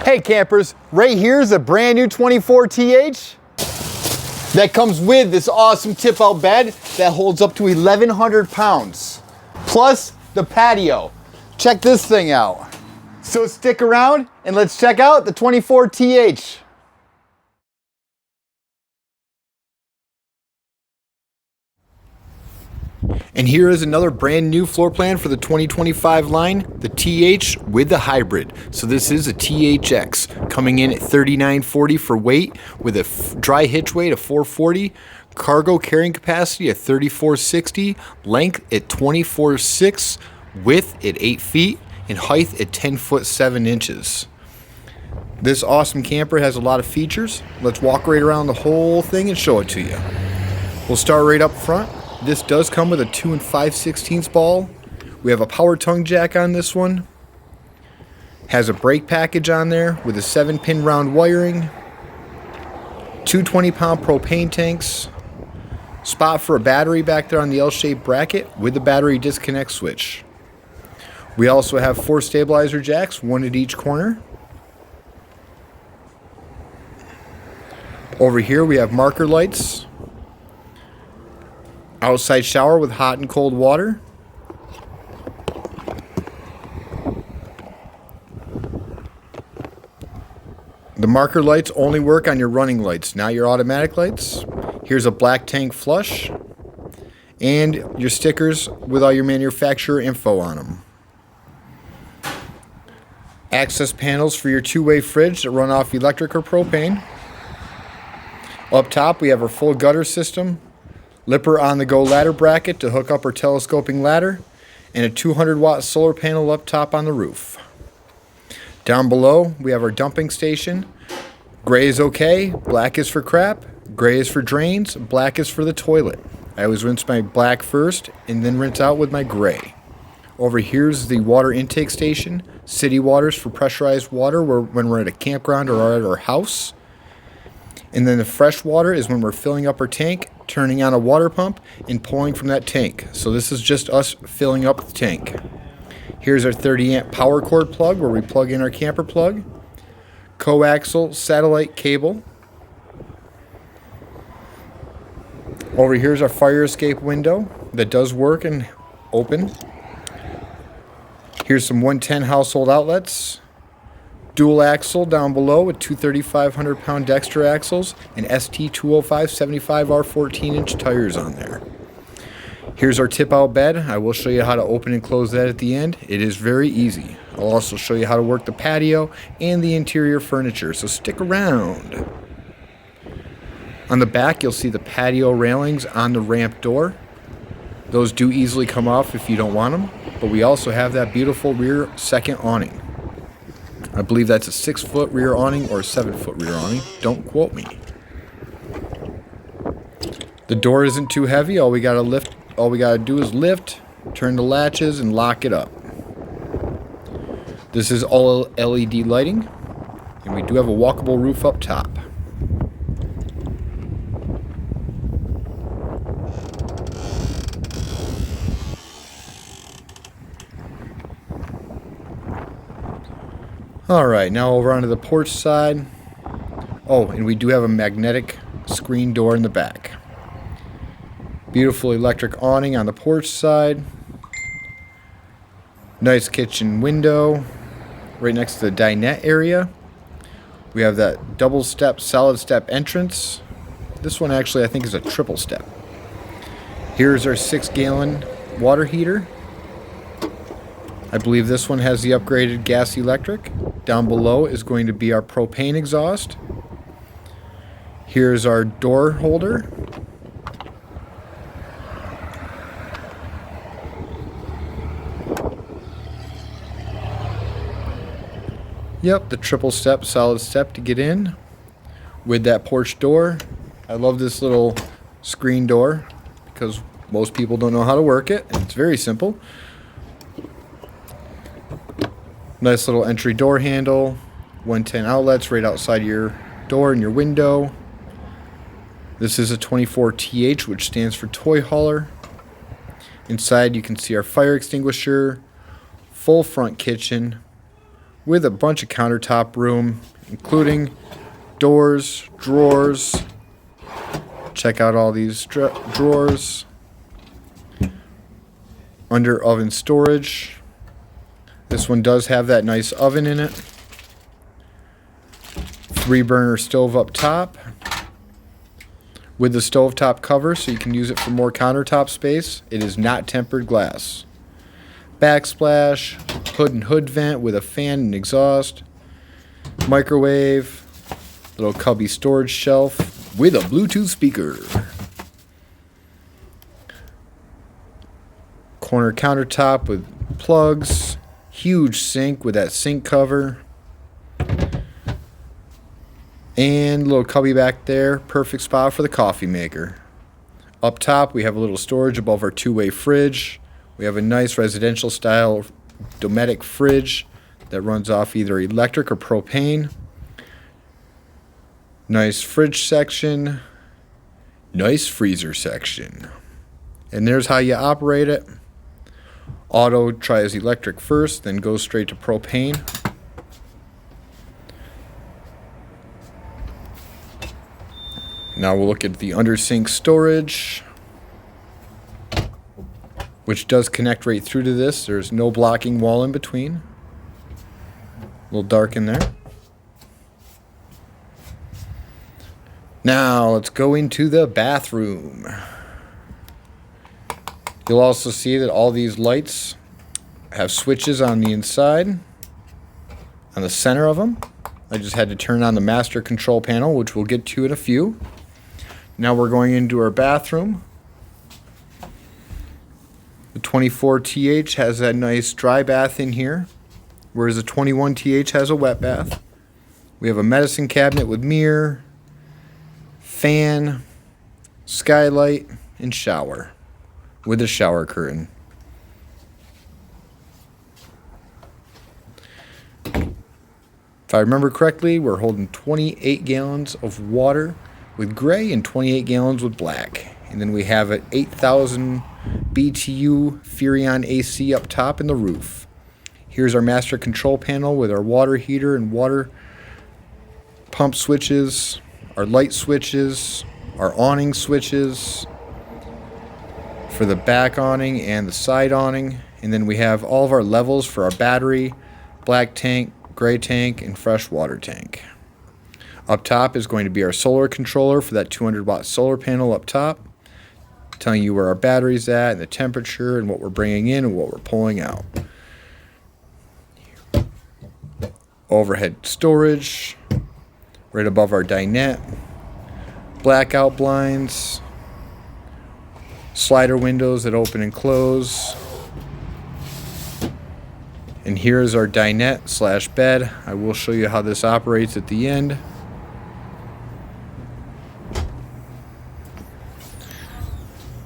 Hey campers, right here is a brand new 24 TH that comes with this awesome tip out bed that holds up to 1,100 pounds. Plus the patio. Check this thing out. So stick around and let's check out the 24 TH. And here is another brand new floor plan for the 2025 line, the TH with the hybrid. So this is a THX coming in at $39.40 for weight with a dry hitch weight of 440, cargo carrying capacity at 3460, length at 24.6, width at 8 feet, and height at 10 foot 7 inches. This awesome camper has a lot of features. Let's walk right around the whole thing and show it to you. We'll start right up front. This does come with a 2 5/16 ball. We have a power tongue jack on this one. Has a brake package on there with a 7-pin round wiring. 2 20-pound propane tanks. Spot for a battery back there on the L-shaped bracket with the battery disconnect switch. We also have 4 stabilizer jacks, 1 at each corner. Over here we have marker lights. Outside shower with hot and cold water. The marker lights only work on your running lights, not your automatic lights. Here's a black tank flush and your stickers with all your manufacturer info on them. Access panels for your 2-way fridge that run off electric or propane. Up top we have our full gutter system. Lipper on-the-go ladder bracket to hook up our telescoping ladder, and a 200-watt solar panel up top on the roof. Down below, we have our dumping station. Gray is okay, black is for crap, gray is for drains, black is for the toilet. I always rinse my black first, and then rinse out with my gray. Over here's the water intake station. City waters for pressurized water when we're at a campground or at our house. And then the fresh water is when we're filling up our tank, turning on a water pump, and pulling from that tank. So this is just us filling up the tank. Here's our 30-amp power cord plug where we plug in our camper plug. Coaxial satellite cable. Over here's our fire escape window that does work and open. Here's some 110 household outlets. Dual axle down below with 2 3,500-pound Dexter axles and ST 205 75R 14-inch tires on there. Here's our tip-out bed. I will show you how to open and close that at the end. It is very easy. I'll also show you how to work the patio and the interior furniture, so stick around. On the back, you'll see the patio railings on the ramp door. Those do easily come off if you don't want them, but we also have that beautiful rear second awning. I believe that's a 6-foot rear awning or a 7-foot rear awning. Don't quote me. The door isn't too heavy. All we gotta do is lift, turn the latches, and lock it up. This is all LED lighting, and we do have a walkable roof up top. Alright, now over onto the porch side. Oh, and we do have a magnetic screen door in the back. Beautiful electric awning on the porch side. Nice kitchen window right next to the dinette area. We have that double step, solid step entrance. This one actually I think is a triple step. Here's our 6-gallon water heater. I believe this one has the upgraded gas electric. Down below is going to be our propane exhaust. Here's our door holder. Yep, the triple step, solid step to get in with that porch door. I love this little screen door because most people don't know how to work it, and it's very simple. Nice little entry door handle, 110 outlets right outside your door and your window. This is a 24 TH, which stands for toy hauler. Inside you can see our fire extinguisher, full front kitchen, with a bunch of countertop room, including doors, drawers. Check out all these drawers. Under oven storage. This one does have that nice oven in it. 3-burner stove up top with the stovetop cover, so you can use it for more countertop space. It is not tempered glass. Backsplash, hood and hood vent with a fan and exhaust. Microwave, little cubby storage shelf with a Bluetooth speaker. Corner countertop with plugs. Huge sink with that sink cover. And a little cubby back there. Perfect spot for the coffee maker. Up top, we have a little storage above our 2-way fridge. We have a nice residential style Dometic fridge that runs off either electric or propane. Nice fridge section. Nice freezer section. And there's how you operate it. Auto tries electric first, then goes straight to propane. Now we'll look at the under sink storage, which does connect right through to this. There's no blocking wall in between. A little dark in there. Now let's go into the bathroom. You'll also see that all these lights have switches on the inside, on the center of them. I just had to turn on the master control panel, which we'll get to in a few. Now we're going into our bathroom. The 24TH has that nice dry bath in here, whereas the 21TH has a wet bath. We have a medicine cabinet with mirror, fan, skylight, and shower with a shower curtain. If I remember correctly, we're holding 28 gallons of water with gray and 28 gallons with black. And then we have an 8,000 BTU Furrion AC up top in the roof. Here's our master control panel with our water heater and water pump switches, our light switches, our awning switches for the back awning and the side awning. And then we have all of our levels for our battery, black tank, gray tank, and fresh water tank. Up top is going to be our solar controller for that 200-watt solar panel up top, telling you where our battery's at and the temperature and what we're bringing in and what we're pulling out. Overhead storage right above our dinette. Blackout blinds. Slider windows that open and close. And here's our dinette slash bed. I will show you how this operates at the end.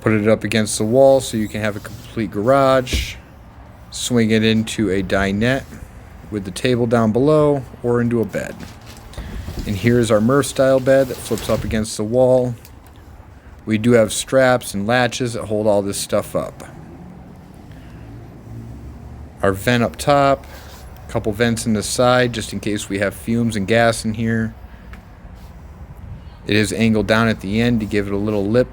Put it up against the wall so you can have a complete garage. Swing it into a dinette with the table down below or into a bed. And here's our Murph style bed that flips up against the wall. We do have straps and latches that hold all this stuff up. Our vent up top, a couple vents in the side just in case we have fumes and gas in here. It is angled down at the end to give it a little lip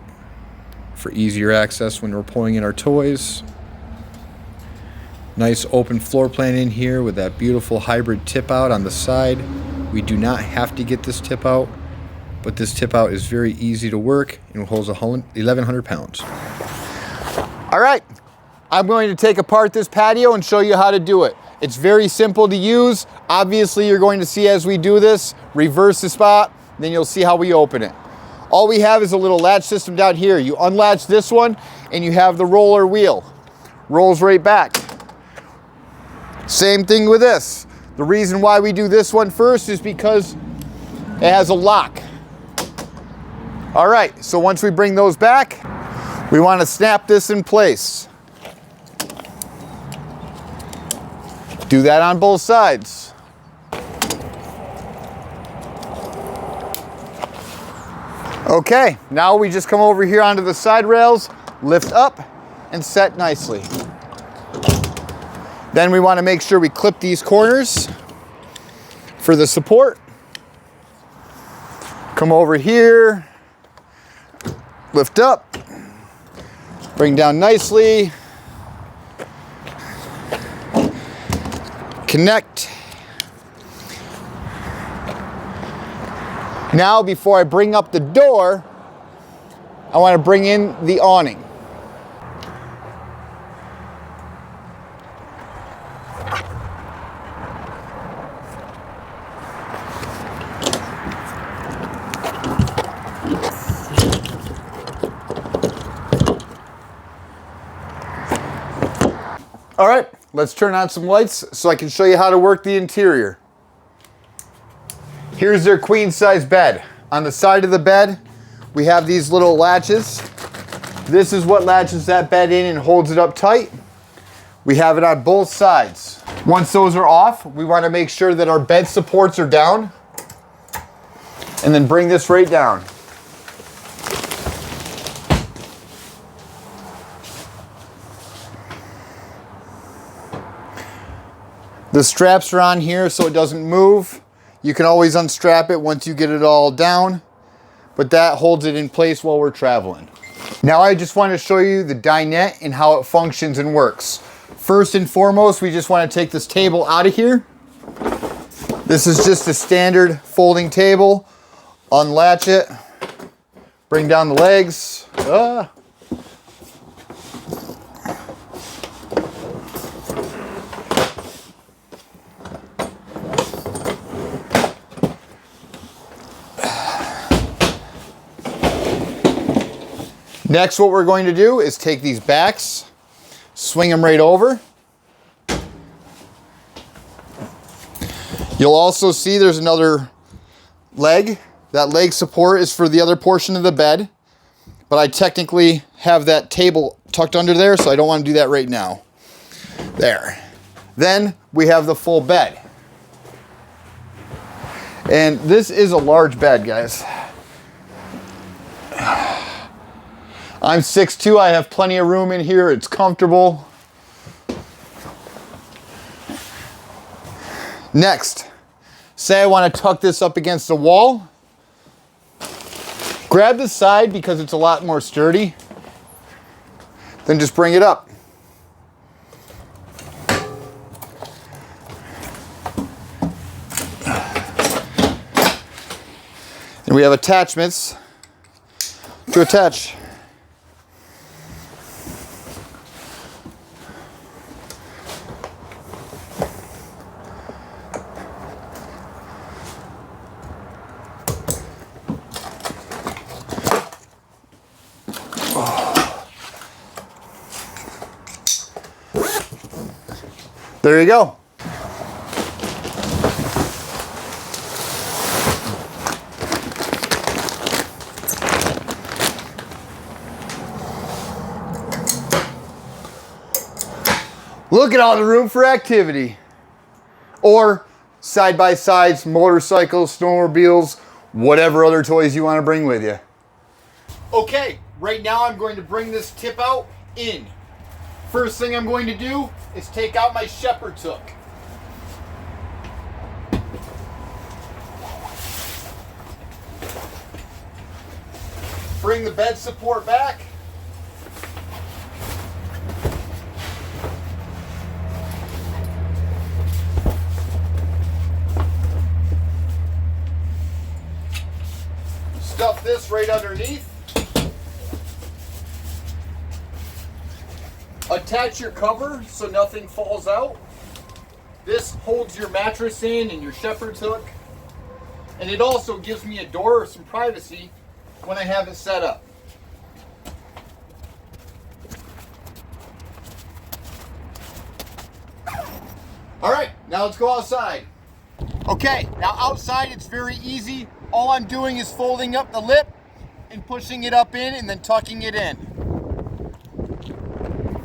for easier access when we're pulling in our toys. Nice open floor plan in here with that beautiful hybrid tip out on the side. We do not have to get this tip out, but this tip out is very easy to work and holds 1,100 pounds. All right, I'm going to take apart this patio and show you how to do it. It's very simple to use. Obviously, you're going to see as we do this, reverse the spot, then you'll see how we open it. All we have is a little latch system down here. You unlatch this one and you have the roller wheel. Rolls right back. Same thing with this. The reason why we do this one first is because it has a lock. All right, so once we bring those back, we want to snap this in place. Do that on both sides. Okay, now we just come over here onto the side rails, lift up, and set nicely. Then we want to make sure we clip these corners. for the support. Come over here, lift up, bring down nicely, connect. Now, before I bring up the door, I want to bring in the awning. All right, let's turn on some lights so I can show you how to work the interior. Here's their queen size bed. On the side of the bed, we have these little latches. This is what latches that bed in and holds it up tight. We have it on both sides. Once those are off, we want to make sure that our bed supports are down. And then bring this right down. The straps are on here so it doesn't move. You can always unstrap it once you get it all down, but that holds it in place while we're traveling. Now I just want to show you the dinette and how it functions and works. First and foremost, we just want to take this table out of here. This is just a standard folding table. Unlatch it, bring down the legs. Next, what we're going to do is take these backs, swing them right over. You'll also see there's another leg. That leg support is for the other portion of the bed, but I technically have that table tucked under there, so I don't want to do that right now. There. Then we have the full bed. And this is a large bed, guys. I'm 6'2", I have plenty of room in here, it's comfortable. Next, say I want to tuck this up against the wall. Grab the side because it's a lot more sturdy. Then just bring it up. And we have attachments to attach. There you go. Look at all the room for activity. Or side-by-sides, motorcycles, snowmobiles, whatever other toys you want to bring with you. Okay, right now I'm going to bring this tip out in. First thing I'm going to do is take out my shepherd's hook. Bring the bed support back. Stuff this right underneath. Attach your cover so nothing falls out. This holds your mattress in and your shepherd's hook. And it also gives me a door or some privacy when I have it set up. All right, now let's go outside. Okay, now outside it's very easy. All I'm doing is folding up the lip and pushing it up in and then tucking it in.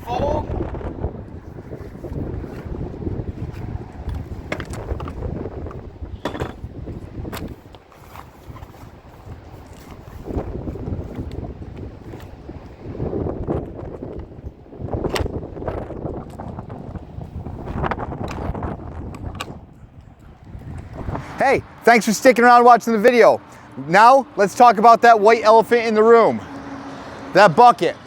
Fold. Hey, thanks for sticking around watching the video. Now, let's talk about that white elephant in the room, that bucket.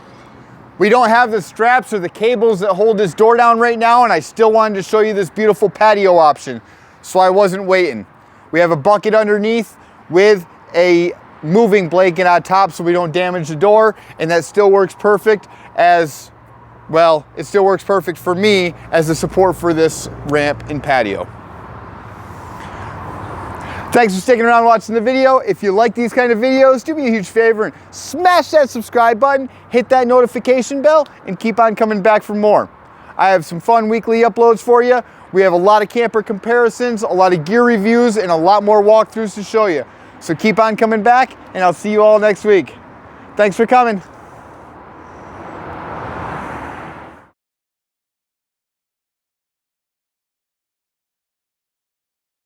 We don't have the straps or the cables that hold this door down right now, and I still wanted to show you this beautiful patio option, so I wasn't waiting. We have a bucket underneath with a moving blanket on top so we don't damage the door, and that still works perfect as, well, it still works perfect for me as the support for this ramp and patio. Thanks for sticking around watching the video. If you like these kind of videos, do me a huge favor and smash that subscribe button, hit that notification bell, and keep on coming back for more. I have some fun weekly uploads for you. We have a lot of camper comparisons, a lot of gear reviews, and a lot more walkthroughs to show you. So keep on coming back, and I'll see you all next week. Thanks for coming.